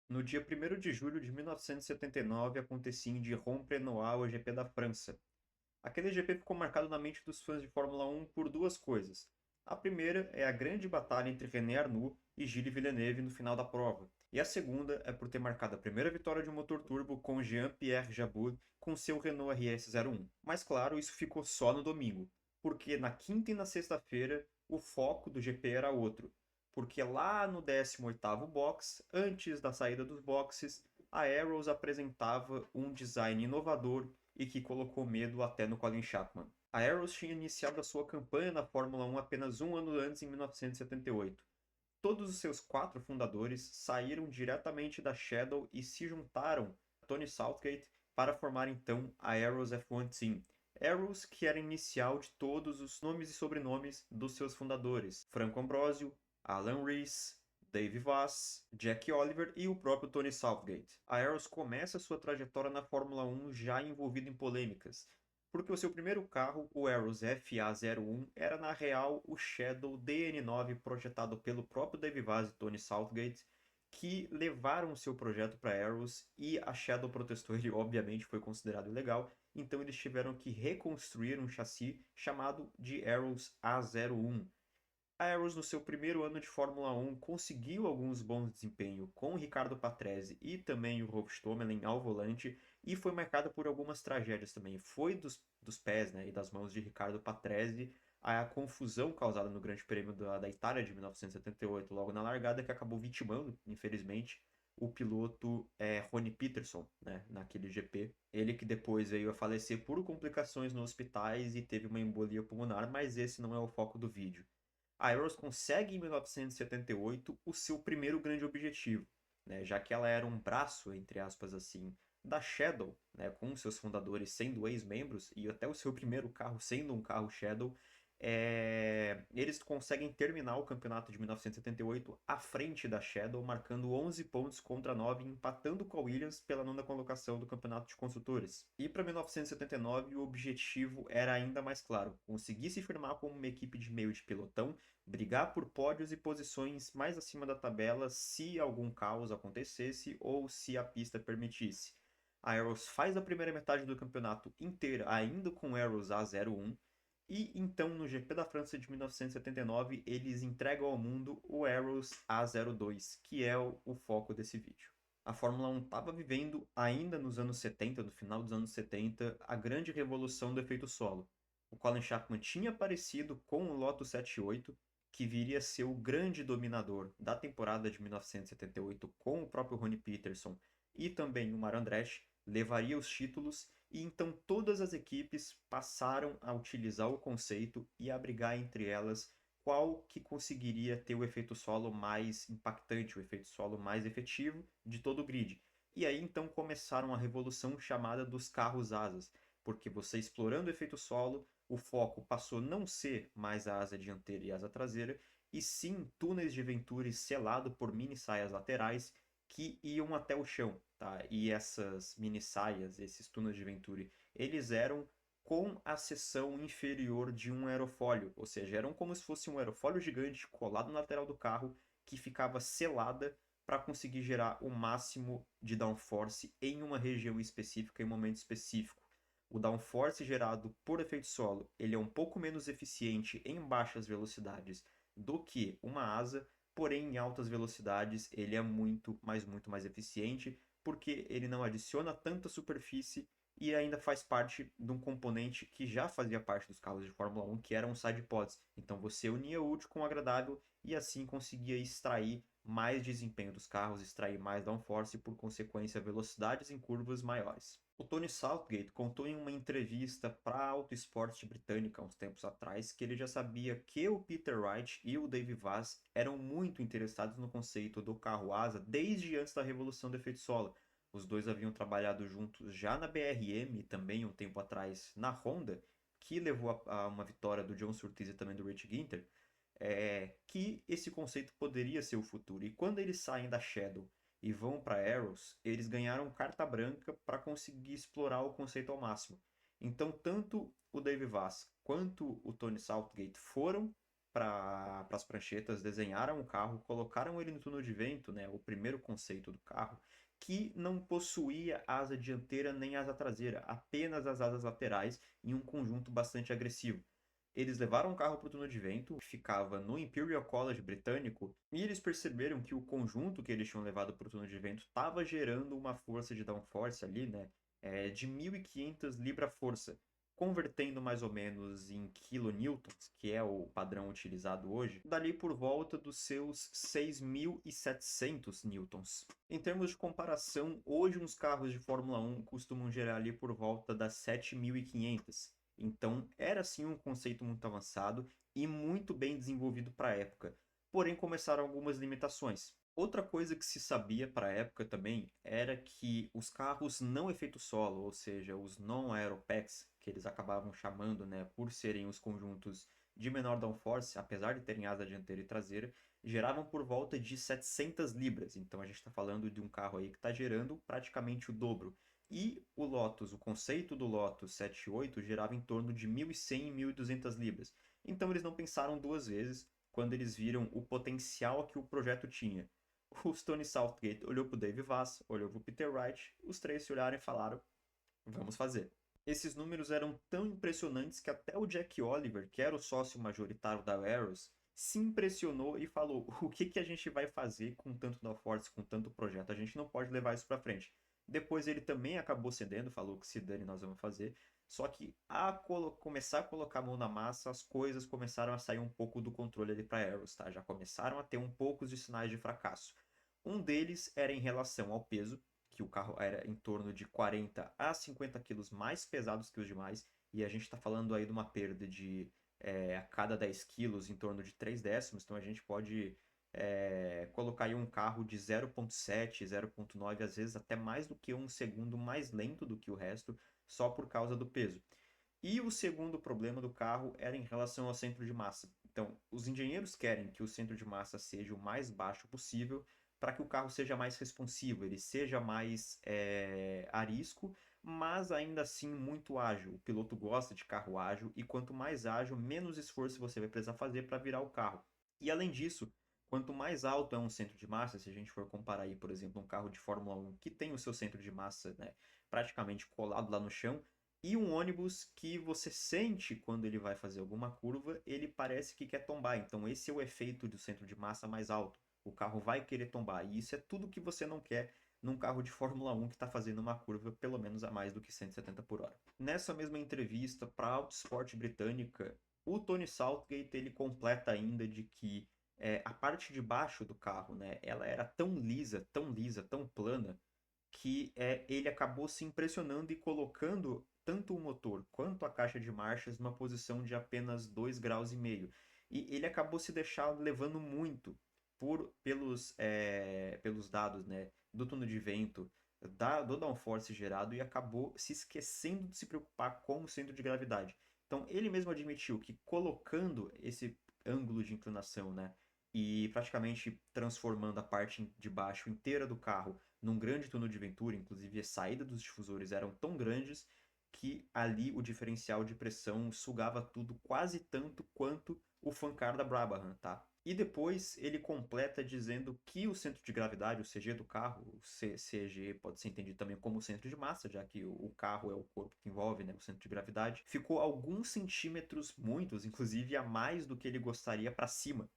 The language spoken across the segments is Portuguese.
No dia 1º de julho de 1979 acontecia em Dijon-Prenois o GP da França. Aquele GP ficou marcado na mente dos fãs de Fórmula 1 por duas coisas. A primeira é a grande batalha entre René Arnoux e Gilles Villeneuve no final da prova. E a segunda é por ter marcado a primeira vitória de um motor turbo com Jean-Pierre Jabouille com seu Renault RS01. Mas claro, isso ficou só no domingo, porque na quinta e na sexta-feira o foco do GP era outro. Porque lá no 18º box, antes da saída dos boxes, a Arrows apresentava um design inovador e que colocou medo até no Colin Chapman. A Arrows tinha iniciado a sua campanha na Fórmula 1 apenas um ano antes, em 1978. Todos os seus quatro fundadores saíram diretamente da Shadow e se juntaram a Tony Southgate para formar então a Arrows F1 Team. Arrows, que era a inicial de todos os nomes e sobrenomes dos seus fundadores: Franco Ambrosio, Alan Rees, Dave Vass, Jack Oliver e o próprio Tony Southgate. A Arrows começa sua trajetória na Fórmula 1 já envolvido em polêmicas, porque o seu primeiro carro, o Arrows FA01, era na real o Shadow DN9 projetado pelo próprio Dave Vaz e Tony Southgate, que levaram o seu projeto para Arrows e a Shadow protestou, ele obviamente foi considerado ilegal, então eles tiveram que reconstruir um chassi chamado de Arrows A01. A Arrows, no seu primeiro ano de Fórmula 1, conseguiu alguns bons desempenhos com o Ricardo Patrese e também o Rolf Stommelen ao volante, e foi marcada por algumas tragédias também. Foi dos pés, né, e das mãos de Ricardo Patrese a confusão causada no Grande Prêmio da Itália de 1978, logo na largada, que acabou vitimando, infelizmente, o piloto Ronnie Peterson, né, naquele GP. Ele que depois veio a falecer por complicações nos hospitais e teve uma embolia pulmonar, mas esse não é o foco do vídeo. A Arrows consegue em 1978 o seu primeiro grande objetivo, né, já que ela era um braço, entre aspas assim, da Shadow, né, com seus fundadores sendo ex-membros e até o seu primeiro carro sendo um carro Shadow. Eles conseguem terminar o campeonato de 1978 à frente da Shadow, marcando 11 pontos contra 9, empatando com a Williams pela nona colocação do campeonato de construtores. E para 1979 o objetivo era ainda mais claro: conseguir se firmar como uma equipe de meio de pelotão, brigar por pódios e posições mais acima da tabela se algum caos acontecesse ou se a pista permitisse. A Arrows faz a primeira metade do campeonato inteira ainda com Arrows A01, e então no GP da França de 1979 eles entregam ao mundo o Arrows A02, que é o foco desse vídeo. A Fórmula 1 estava vivendo, ainda nos anos 70, no final dos anos 70, a grande revolução do efeito solo. O Colin Chapman tinha aparecido com o Lotus 78, que viria a ser o grande dominador da temporada de 1978 com o próprio Ronnie Peterson e também o Mario Andretti, levaria os títulos, e então todas as equipes passaram a utilizar o conceito e a brigar entre elas qual que conseguiria ter o efeito solo mais impactante, o efeito solo mais efetivo de todo o grid. E aí então começaram a revolução chamada dos carros asas, porque você explorando o efeito solo, o foco passou a não ser mais a asa dianteira e a asa traseira, e sim túneis de Venturi selado por mini saias laterais que iam até o chão, tá? E essas mini saias, esses túneis de Venturi, eles eram com a seção inferior de um aerofólio, ou seja, eram como se fosse um aerofólio gigante colado na lateral do carro que ficava selada para conseguir gerar o máximo de downforce em uma região específica, em um momento específico. O downforce gerado por efeito solo, ele é um pouco menos eficiente em baixas velocidades do que uma asa, porém em altas velocidades ele é muito, mas muito mais eficiente, porque ele não adiciona tanta superfície e ainda faz parte de um componente que já fazia parte dos carros de Fórmula 1, que eram side pods. Então você unia o útil com o agradável e assim conseguia extrair mais desempenho dos carros, extrair mais downforce e, por consequência, velocidades em curvas maiores. O Tony Southgate contou em uma entrevista para a Auto Sport britânica, uns tempos atrás, que ele já sabia que o Peter Wright e o Dave Vaz eram muito interessados no conceito do carro asa desde antes da revolução do efeito solo. Os dois haviam trabalhado juntos já na BRM e também um tempo atrás na Honda, que levou a uma vitória do John Surtees e também do Rich Ginter, que esse conceito poderia ser o futuro. E quando eles saem da Shadow e vão para Arrows, eles ganharam carta branca para conseguir explorar o conceito ao máximo. Então, tanto o Dave Vaz quanto o Tony Southgate foram para as pranchetas, desenharam o carro, colocaram ele no túnel de vento, né, o primeiro conceito do carro, que não possuía asa dianteira nem asa traseira, apenas as asas laterais em um conjunto bastante agressivo. Eles levaram o carro para o túnel de vento, que ficava no Imperial College britânico, e eles perceberam que o conjunto que eles tinham levado para o túnel de vento estava gerando uma força de downforce ali, né, de 1.500 libra-força, convertendo mais ou menos em kilonewtons, que é o padrão utilizado hoje, dali por volta dos seus 6.700 newtons. Em termos de comparação, hoje uns carros de Fórmula 1 costumam gerar ali por volta das 7.500. Então, era sim um conceito muito avançado e muito bem desenvolvido para a época. Porém, começaram algumas limitações. Outra coisa que se sabia para a época também era que os carros não efeito solo, ou seja, os non-aeropacks, que eles acabavam chamando, né, por serem os conjuntos de menor downforce, apesar de terem asa dianteira e traseira, geravam por volta de 700 libras. Então a gente está falando de um carro aí que está gerando praticamente o dobro. E o Lotus, o conceito do Lotus 78 gerava em torno de 1.100 e 1.200 libras. Então eles não pensaram duas vezes quando eles viram o potencial que o projeto tinha. O Tony Southgate olhou para o Dave Vass, olhou para o Peter Wright, os três se olharam e falaram: vamos fazer. Esses números eram tão impressionantes que até o Jack Oliver, que era o sócio majoritário da Arrows, se impressionou e falou: o que, que a gente vai fazer com tanto downforce, com tanto projeto? A gente não pode levar isso para frente. Depois ele também acabou cedendo, falou que se dane, nós vamos fazer. Só que começar a colocar a mão na massa, as coisas começaram a sair um pouco do controle ali para a Arrows, tá? Já começaram a ter um pouco de sinais de fracasso. Um deles era em relação ao peso, que o carro era em torno de 40 a 50 quilos mais pesados que os demais, e a gente está falando aí de uma perda de a cada 10 quilos em torno de 3 décimos, então a gente pode colocar aí um carro de 0.7, 0.9, às vezes até mais do que um segundo mais lento do que o resto, só por causa do peso. E o segundo problema do carro era em relação ao centro de massa. Então, os engenheiros querem que o centro de massa seja o mais baixo possível para que o carro seja mais responsivo, ele seja mais arisco, mas ainda assim muito ágil. O piloto gosta de carro ágil e quanto mais ágil, menos esforço você vai precisar fazer para virar o carro. E além disso, quanto mais alto é um centro de massa, se a gente for comparar aí, por exemplo, um carro de Fórmula 1 que tem o seu centro de massa, né, praticamente colado lá no chão, e um ônibus que você sente quando ele vai fazer alguma curva, ele parece que quer tombar. Então esse é o efeito do centro de massa mais alto. O carro vai querer tombar. E isso é tudo que você não quer num carro de Fórmula 1 que está fazendo uma curva pelo menos a mais do que 170 por hora. Nessa mesma entrevista para a Autosport britânica, o Tony Southgate ele completa ainda de que a parte de baixo do carro, né, ela era tão lisa, tão lisa, tão plana, que ele acabou se impressionando e colocando tanto o motor quanto a caixa de marchas numa posição de apenas 2,5 graus. E ele acabou se deixando levando muito pelos dados, né, do túnel de vento, do downforce gerado e acabou se esquecendo de se preocupar com o centro de gravidade. Então ele mesmo admitiu que colocando esse ângulo de inclinação, né, e praticamente transformando a parte de baixo inteira do carro num grande túnel de Venturi, inclusive a saída dos difusores eram tão grandes que ali o diferencial de pressão sugava tudo quase tanto quanto o Fancar da Brabham, tá? E depois ele completa dizendo que o centro de gravidade, o CG do carro, o CG pode ser entendido também como centro de massa, já que o carro é o corpo que envolve, né, o centro de gravidade, ficou alguns centímetros, muitos, inclusive a mais do que ele gostaria para cima.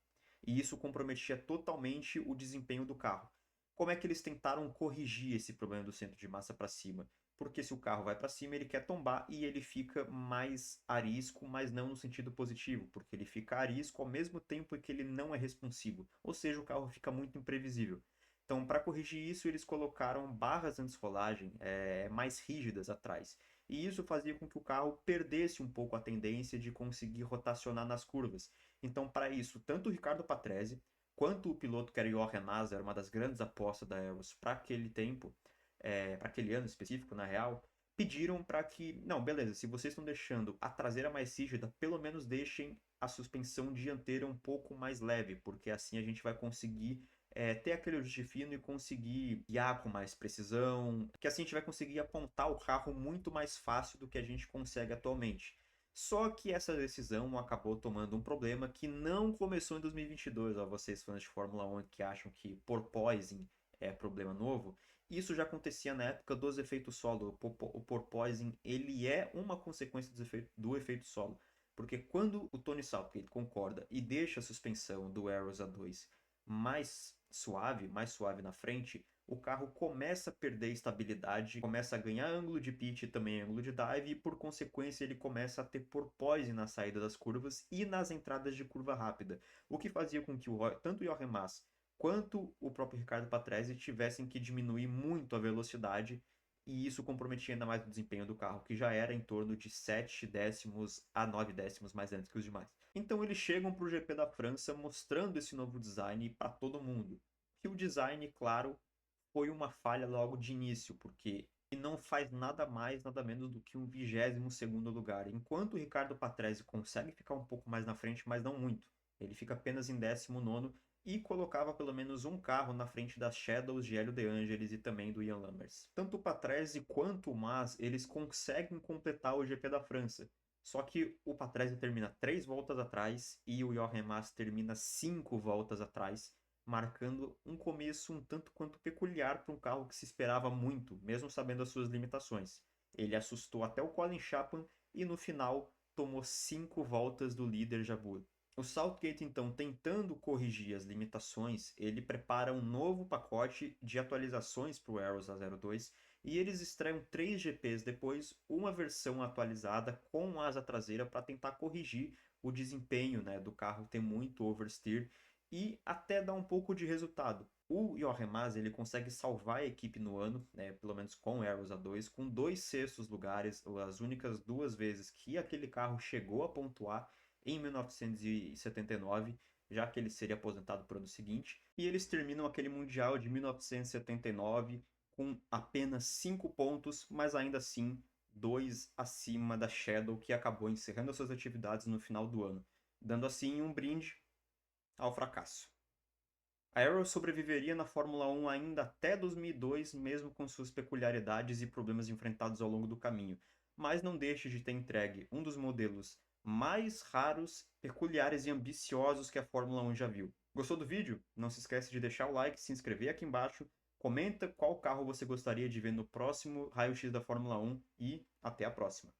E isso comprometia totalmente o desempenho do carro. Como é que eles tentaram corrigir esse problema do centro de massa para cima? Porque se o carro vai para cima, ele quer tombar e ele fica mais arisco, mas não no sentido positivo, porque ele fica arisco ao mesmo tempo que ele não é responsivo, ou seja, o carro fica muito imprevisível. Então, para corrigir isso, eles colocaram barras anti-rolagem mais rígidas atrás. E isso fazia com que o carro perdesse um pouco a tendência de conseguir rotacionar nas curvas. Então, para isso, tanto o Ricardo Patrese quanto o piloto que era Jochen Maser, uma das grandes apostas da Aeros para aquele tempo, para aquele ano específico, na real, pediram para que, não, beleza, se vocês estão deixando a traseira mais rígida, pelo menos deixem a suspensão dianteira um pouco mais leve, porque assim a gente vai conseguir ter aquele ajuste fino e conseguir guiar com mais precisão, que assim a gente vai conseguir apontar o carro muito mais fácil do que a gente consegue atualmente. Só que essa decisão acabou tomando um problema que não começou em 2022, ó, vocês fãs de Fórmula 1 que acham que porpoising é problema novo. Isso já acontecia na época dos efeitos solo. O porpoising, ele é uma consequência do efeito solo. Porque quando o Tony Southgate concorda e deixa a suspensão do Arrows A2 mais suave na frente, o carro começa a perder estabilidade, começa a ganhar ângulo de pitch e também ângulo de dive, e por consequência ele começa a ter porpoise na saída das curvas e nas entradas de curva rápida, o que fazia com que tanto o Jochen Mass quanto o próprio Ricardo Patrese tivessem que diminuir muito a velocidade, e isso comprometia ainda mais o desempenho do carro, que já era em torno de 7 décimos a 9 décimos mais lento que os demais. Então eles chegam para o GP da França mostrando esse novo design para todo mundo. Que o design, claro, foi uma falha logo de início, porque ele não faz nada mais, nada menos do que um 22º lugar. Enquanto o Ricardo Patrese consegue ficar um pouco mais na frente, mas não muito. Ele fica apenas em 19º e colocava pelo menos um carro na frente das Shadows de Hélio De Angelis e também do Ian Lammers. Tanto o Patrese quanto o Mas, eles conseguem completar o GP da França. Só que o Patrese termina 3 voltas atrás e o Jochen Mass termina 5 voltas atrás, marcando um começo um tanto quanto peculiar para um carro que se esperava muito, mesmo sabendo as suas limitações. Ele assustou até o Colin Chapman e no final tomou 5 voltas do líder Jabur. O Southgate, então, tentando corrigir as limitações, ele prepara um novo pacote de atualizações para o Arrows A02 e eles estreiam 3 GPs depois uma versão atualizada com asa traseira para tentar corrigir o desempenho, né, do carro ter muito oversteer e até dar um pouco de resultado. O Jochen Mass, ele consegue salvar a equipe no ano, né, pelo menos com o Arrows A2, com 2 6º lugares, as únicas 2 vezes que aquele carro chegou a pontuar em 1979, já que ele seria aposentado para o ano seguinte. E eles terminam aquele Mundial de 1979 com apenas 5 pontos, mas ainda assim 2 acima da Shadow, que acabou encerrando as suas atividades no final do ano, dando assim um brinde ao fracasso. A Arrow sobreviveria na Fórmula 1 ainda até 2002, mesmo com suas peculiaridades e problemas enfrentados ao longo do caminho, mas não deixa de ter entregue um dos modelos mais raros, peculiares e ambiciosos que a Fórmula 1 já viu. Gostou do vídeo? Não se esquece de deixar o like, se inscrever aqui embaixo, comenta qual carro você gostaria de ver no próximo Raio-X da Fórmula 1 e até a próxima.